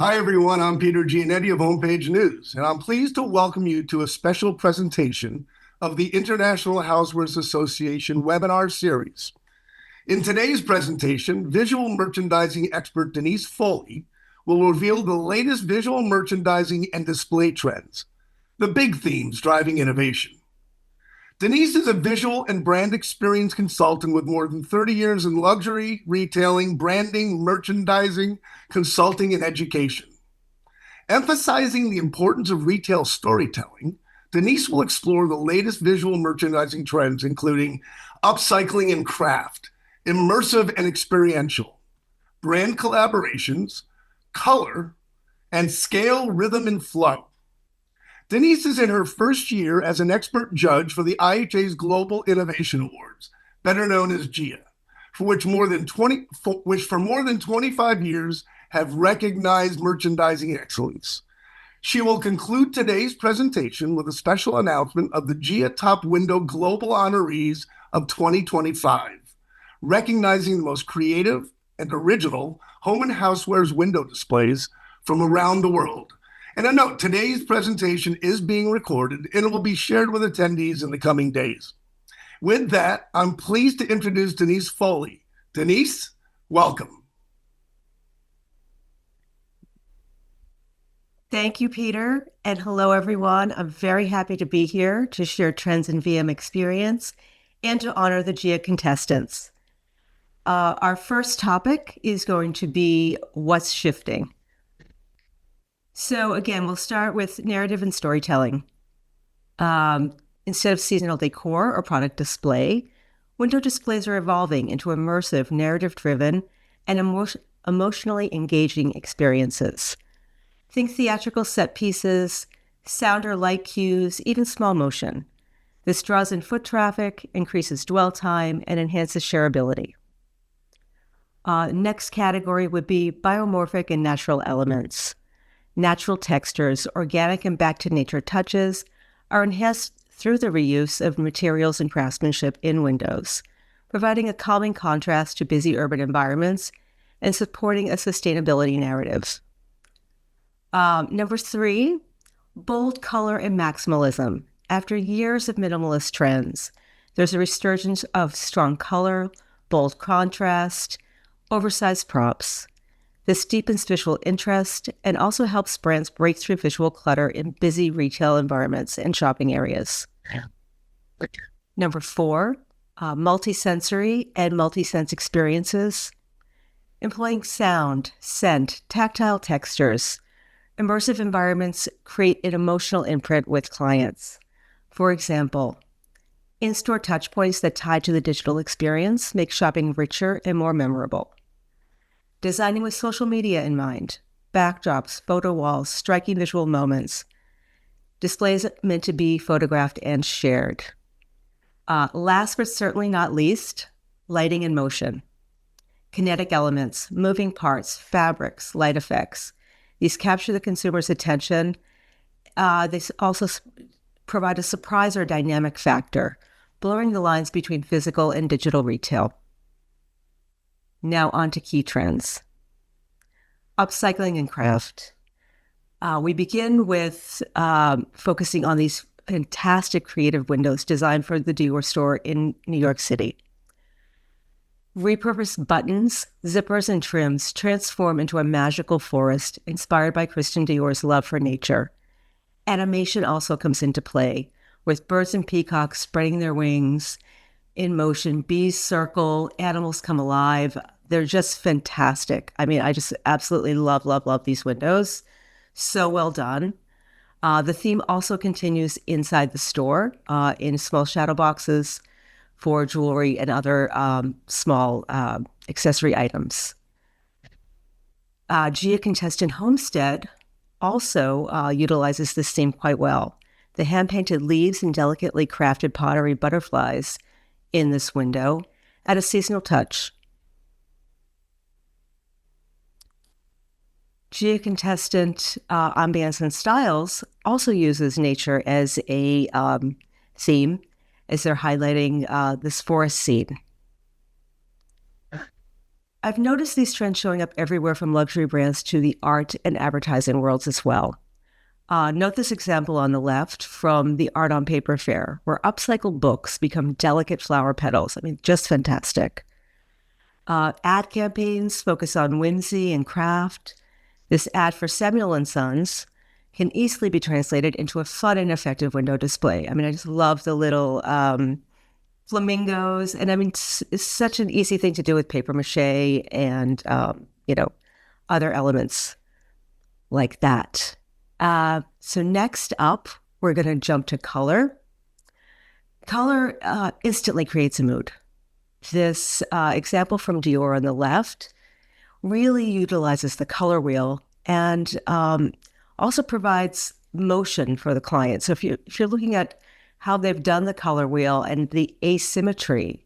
Hi, everyone. I'm Peter Gianetti of Homepage News, and I'm pleased to welcome you to a special presentation of the International Housewares Association webinar series. In today's presentation, visual merchandising expert Denise Foley will reveal the latest visual merchandising and display trends, the big themes driving innovation. Denise is a visual and brand experience consultant with more than 30 years in luxury, retailing, branding, merchandising, consulting, and education. Emphasizing the importance of retail storytelling, Denise will explore the latest visual merchandising trends, including upcycling and craft, immersive and experiential, brand collaborations, color, and scale, rhythm, and flow. Denise is in her first year as an expert judge for the IHA's Global Innovation Awards, better known as GIA, which for more than 25 years have recognized merchandising excellence. She will conclude today's presentation with a special announcement of the GIA Top Window Global Honorees of 2025, recognizing the most creative and original home and housewares window displays from around the world. And a note, today's presentation is being recorded and it will be shared with attendees in the coming days. With that, I'm pleased to introduce Denise Foley. Denise, welcome. Thank you, Peter, and hello, everyone. I'm very happy to be here to share trends in VM experience and to honor the GIA contestants. Our first topic is going to be what's shifting. So again, we'll start with narrative and storytelling. Instead of seasonal decor or product display, window displays are evolving into immersive, narrative-driven, and emotionally engaging experiences. Think theatrical set pieces, sound or light cues, even small motion. This draws in foot traffic, increases dwell time, and enhances shareability. Next category would be biomorphic and natural elements. Natural textures, organic and back-to-nature touches are enhanced through the reuse of materials and craftsmanship in windows, providing a calming contrast to busy urban environments and supporting a sustainability narrative. Number 3, bold color and maximalism. After years of minimalist trends, there's a resurgence of strong color, bold contrast, oversized props. This deepens visual interest and also helps brands break through visual clutter in busy retail environments and shopping areas. Number 4, multisensory and multisense experiences. Employing sound, scent, tactile textures. Immersive environments create an emotional imprint with clients. For example, in-store touchpoints that tie to the digital experience make shopping richer and more memorable. Designing with social media in mind, backdrops, photo walls, striking visual moments, displays meant to be photographed and shared. Last but certainly not least, lighting and motion. Kinetic elements, moving parts, fabrics, light effects. These capture the consumer's attention. They also provide a surprise or dynamic factor, blurring the lines between physical and digital retail. Now on to key trends. Upcycling and craft. We begin with focusing on these fantastic creative windows designed for the Dior store in New York City. Repurposed buttons, zippers, and trims transform into a magical forest inspired by Christian Dior's love for nature. Animation also comes into play, with birds and peacocks spreading their wings in motion. Bees circle, animals come alive. They're just fantastic. I mean, I just absolutely love these windows. So well done. The theme also continues inside the store in small shadow boxes for jewelry and other small accessory items. GIA Contestant Homestead also utilizes this theme quite well. The hand-painted leaves and delicately crafted pottery butterflies in this window add a seasonal touch. GIA Contestant Ambience and Styles also uses nature as a theme as they're highlighting this forest scene. I've noticed these trends showing up everywhere from luxury brands to the art and advertising worlds as well. Note this example on the left from the Art on Paper Fair, where upcycled books become delicate flower petals. I mean, just fantastic. Ad campaigns focus on whimsy and craft. This ad for Samuel and Sons can easily be translated into a fun and effective window display. I mean, I just love the little flamingos, and I mean, it's such an easy thing to do with paper mache and other elements like that. So next up, we're going to jump to color. Color instantly creates a mood. This example from Dior on the left really utilizes the color wheel and also provides motion for the client. So if you're looking at how they've done the color wheel and the asymmetry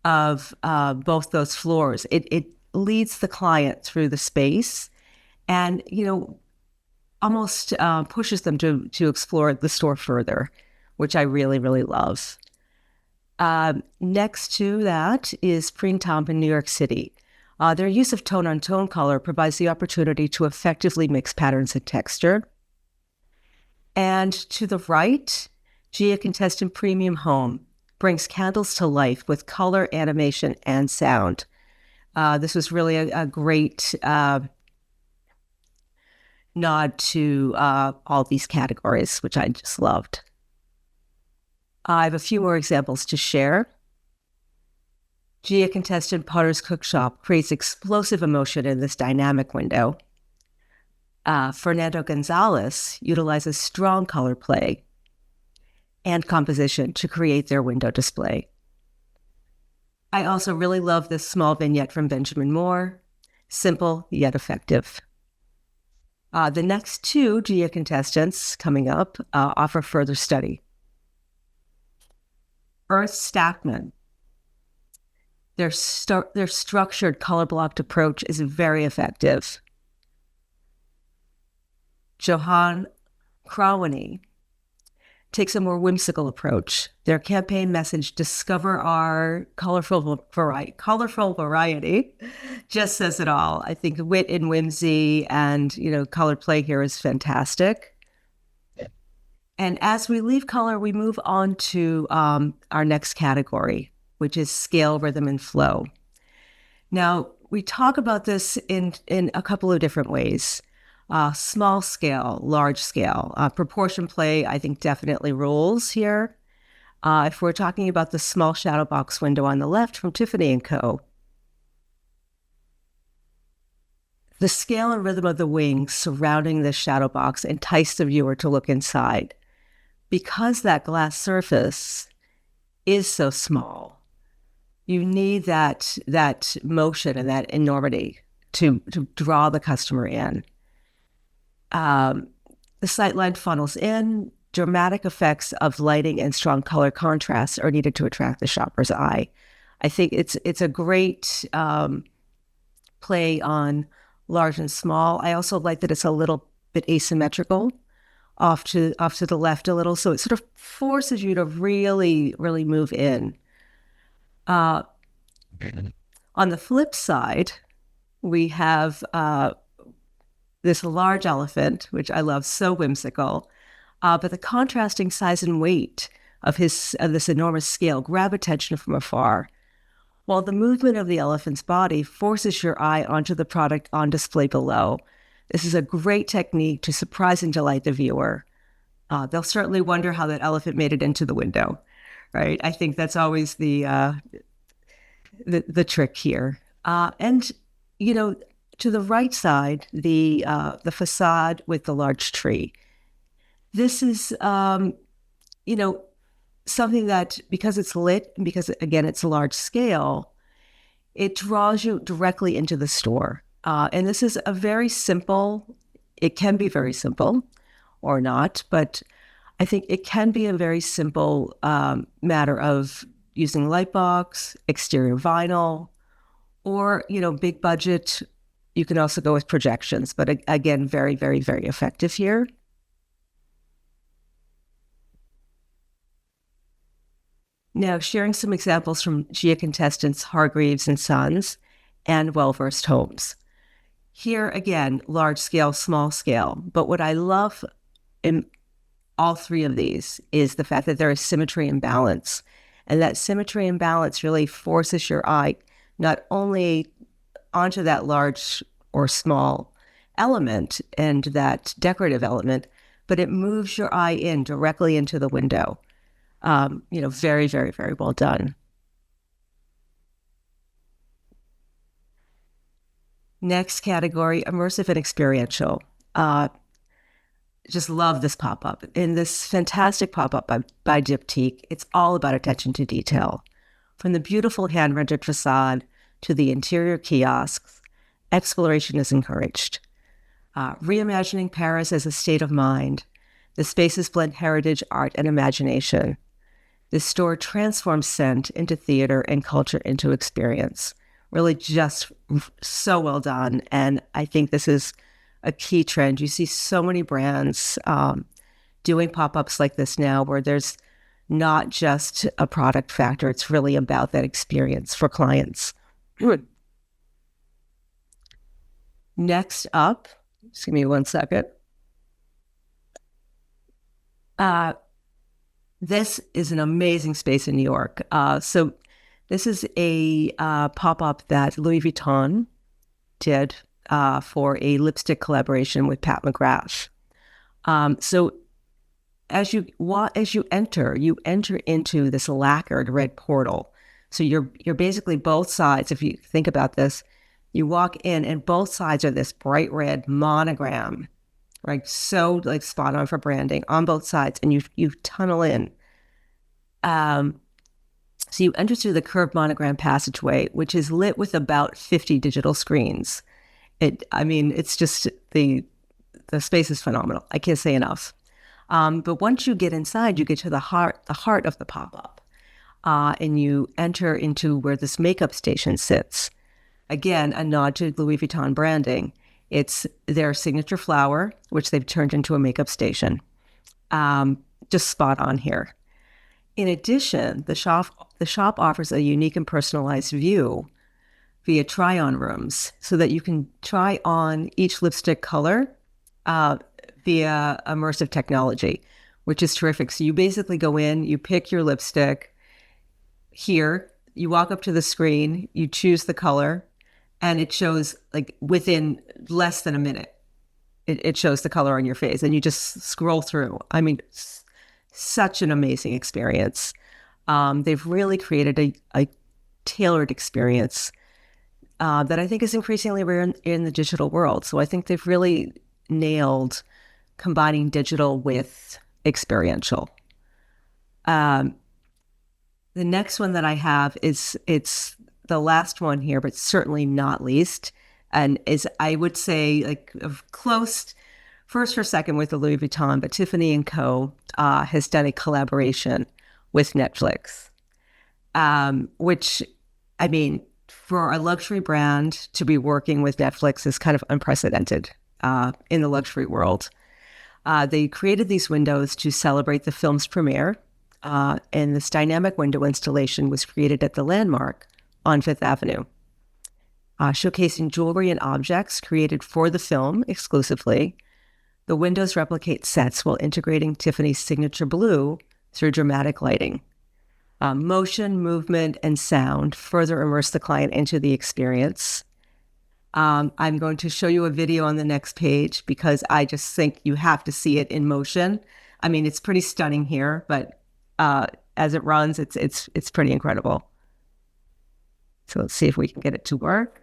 of both those floors, it leads the client through the space and, almost pushes them to explore the store further, which I really, really love. Next to that is Printemps in New York City. Their use of tone-on-tone color provides the opportunity to effectively mix patterns and texture. And to the right, Gia Contestant Premium Home brings candles to life with color, animation, and sound. This was really a great nod to all these categories, which I just loved. I have a few more examples to share. Gia Contestant Potter's Cookshop creates explosive emotion in this dynamic window. Fernando Gonzalez utilizes strong color play and composition to create their window display. I also really love this small vignette from Benjamin Moore, simple yet effective. The next two Gia contestants coming up offer further study. Earth Stackman. Their structured color-blocked approach is very effective. Johan Krawany takes a more whimsical approach. Their campaign message, "Discover our colorful variety," just says it all. I think wit and whimsy and, color play here is fantastic. And as we leave color, we move on to our next category, which is scale, rhythm, and flow. Now, we talk about this in a couple of different ways. Small scale, large scale. Proportion play, I think, definitely rules here. If we're talking about the small shadow box window on the left from Tiffany & Co., the scale and rhythm of the wings surrounding this shadow box entice the viewer to look inside. Because that glass surface is so small, you need that motion and that enormity to draw the customer in. The sightline funnels in. Dramatic effects of lighting and strong color contrast are needed to attract the shopper's eye. I think it's a great play on large and small. I also like that it's a little bit asymmetrical, off to the left a little, so it sort of forces you to really, really move in. On the flip side, we have this large elephant, which I love, so whimsical, but the contrasting size and weight of this enormous scale grab attention from afar, while the movement of the elephant's body forces your eye onto the product on display below. This is a great technique to surprise and delight the viewer. They'll certainly wonder how that elephant made it into the window, right? I think that's always the trick here. And to the right side, the facade with the large tree. This is, something that, because it's lit, and because, again, it's a large scale, it draws you directly into the store. And this is it can be very simple or not, but I think it can be a very simple matter of using light box, exterior vinyl, or, big budget. You can also go with projections, but again, very, very, very effective here. Now, sharing some examples from Gia contestants Hargreaves and Sons and well-versed homes. Here, again, large scale, small scale. But what I love in all three of these is the fact that there is symmetry and balance. And that symmetry and balance really forces your eye not only onto that large or small element and that decorative element, but it moves your eye in directly into the window. Very, very, very well done. Next category, immersive and experiential. Just love this pop-up. In this fantastic pop-up by Diptyque, it's all about attention to detail. From the beautiful hand-rendered facade to the interior kiosks, exploration is encouraged. Reimagining Paris as a state of mind, the spaces blend heritage, art, and imagination. This store transforms scent into theater and culture into experience. Really just so well done. And I think this is a key trend. You see so many brands doing pop-ups like this now where there's not just a product factor. It's really about that experience for clients. Next up, just give me 1 second. This is an amazing space in New York. So this is a pop-up that Louis Vuitton did for a lipstick collaboration with Pat McGrath. So as you enter into this lacquered red portal. So you're basically both sides. If you think about this, you walk in and both sides are this bright red monogram, right? So like spot on for branding on both sides, and you tunnel in. So you enter through the curved monogram passageway, which is lit with about 50 digital screens. It's just the space is phenomenal. I can't say enough. But once you get inside, you get to the heart of the pop-up, and you enter into where this makeup station sits. Again, a nod to Louis Vuitton branding. It's their signature flower, which they've turned into a makeup station. Just spot on here. In addition, the shop offers a unique and personalized view via try-on rooms so that you can try on each lipstick color via immersive technology, which is terrific. So you basically go in, you pick your lipstick here, you walk up to the screen, you choose the color, and it shows like within less than a minute. It shows the color on your face, and you just scroll through. Such an amazing experience. They've really created a tailored experience that I think is increasingly rare in the digital world. So I think they've really nailed combining digital with experiential. The next one that I have it's the last one here, but certainly not least, and is, I would say, like close first or second with the Louis Vuitton, but Tiffany & Co. Has done a collaboration with Netflix, which, for a luxury brand to be working with Netflix is kind of unprecedented in the luxury world. They created these windows to celebrate the film's premiere, and this dynamic window installation was created at the Landmark on Fifth Avenue, showcasing jewelry and objects created for the film exclusively. The windows replicate sets while integrating Tiffany's signature blue through dramatic lighting. Motion, movement, and sound further immerse the client into the experience. I'm going to show you a video on the next page because I just think you have to see it in motion. It's pretty stunning here, but as it runs, it's pretty incredible. So let's see if we can get it to work.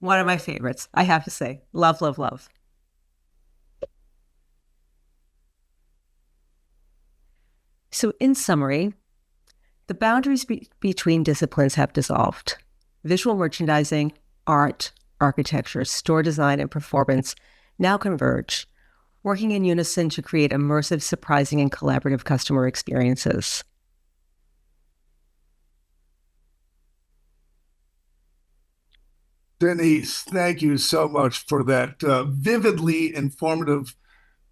One of my favorites, I have to say. Love, love, love. So in summary, the boundaries between disciplines have dissolved. Visual merchandising, art, architecture, store design, and performance now converge, working in unison to create immersive, surprising, and collaborative customer experiences. Denise, thank you so much for that vividly informative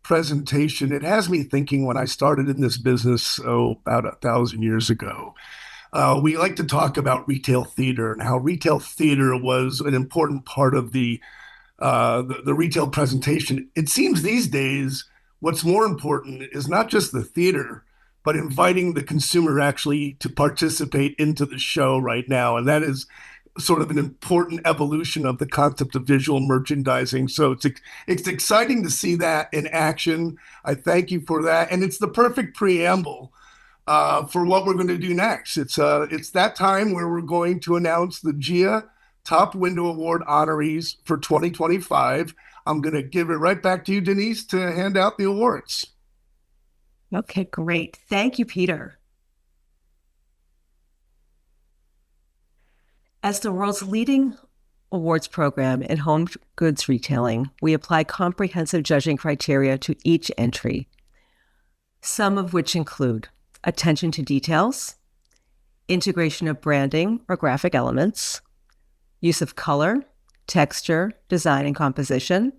presentation. It has me thinking when I started in this business, about 1,000 years ago. We like to talk about retail theater and how retail theater was an important part of the retail presentation. It seems these days what's more important is not just the theater, but inviting the consumer actually to participate into the show right now. And that is sort of an important evolution of the concept of visual merchandising. So it's exciting to see that in action. I thank you for that. And it's the perfect preamble for what we're going to do next. It's that time where we're going to announce the GIA Top Window Award honorees for 2025. I'm going to give it right back to you, Denise, to hand out the awards. Okay, great. Thank you, Peter. As the world's leading awards program in home goods retailing, we apply comprehensive judging criteria to each entry, some of which include attention to details, integration of branding or graphic elements, use of color, texture, design, and composition,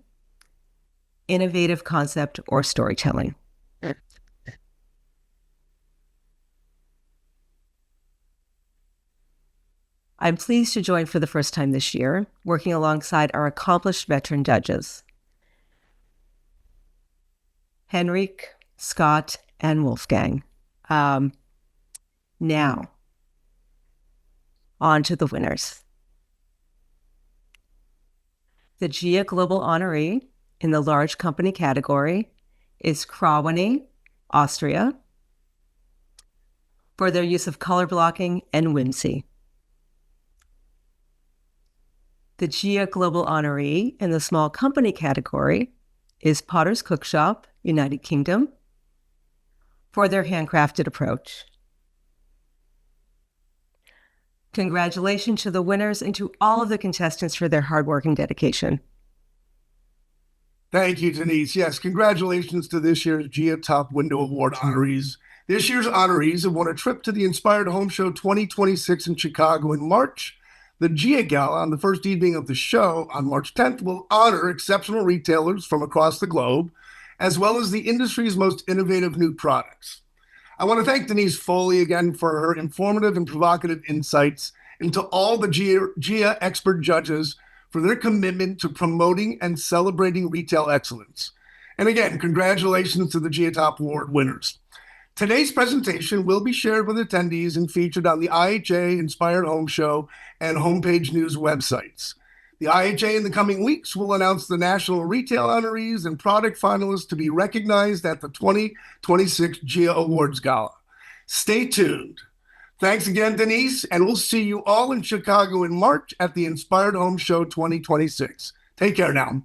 innovative concept or storytelling. I'm pleased to join for the first time this year, working alongside our accomplished veteran judges, Henrik, Scott, and Wolfgang. Now, on to the winners. The GIA Global Honoree in the large company category is Housewares, Austria, for their use of color blocking and whimsy. The GIA Global Honoree in the small company category is Potter's Cookshop, United Kingdom, for their handcrafted approach. Congratulations to the winners and to all of the contestants for their hard work and dedication. Thank you, Denise. Yes, congratulations to this year's GIA Top Window Award honorees. This year's honorees have won a trip to the Inspired Home Show 2026 in Chicago in March. The GIA Gala on the first evening of the show on March 10th will honor exceptional retailers from across the globe, as well as the industry's most innovative new products. I want to thank Denise Foley again for her informative and provocative insights into all the GIA expert judges for their commitment to promoting and celebrating retail excellence. And again, congratulations to the GIA Top Award winners. Today's presentation will be shared with attendees and featured on the IHA Inspired Home Show and Homepage News websites. The IHA in the coming weeks will announce the national retail honorees and product finalists to be recognized at the 2026 GIA Awards Gala. Stay tuned. Thanks again, Denise, and we'll see you all in Chicago in March at the Inspired Home Show 2026. Take care now.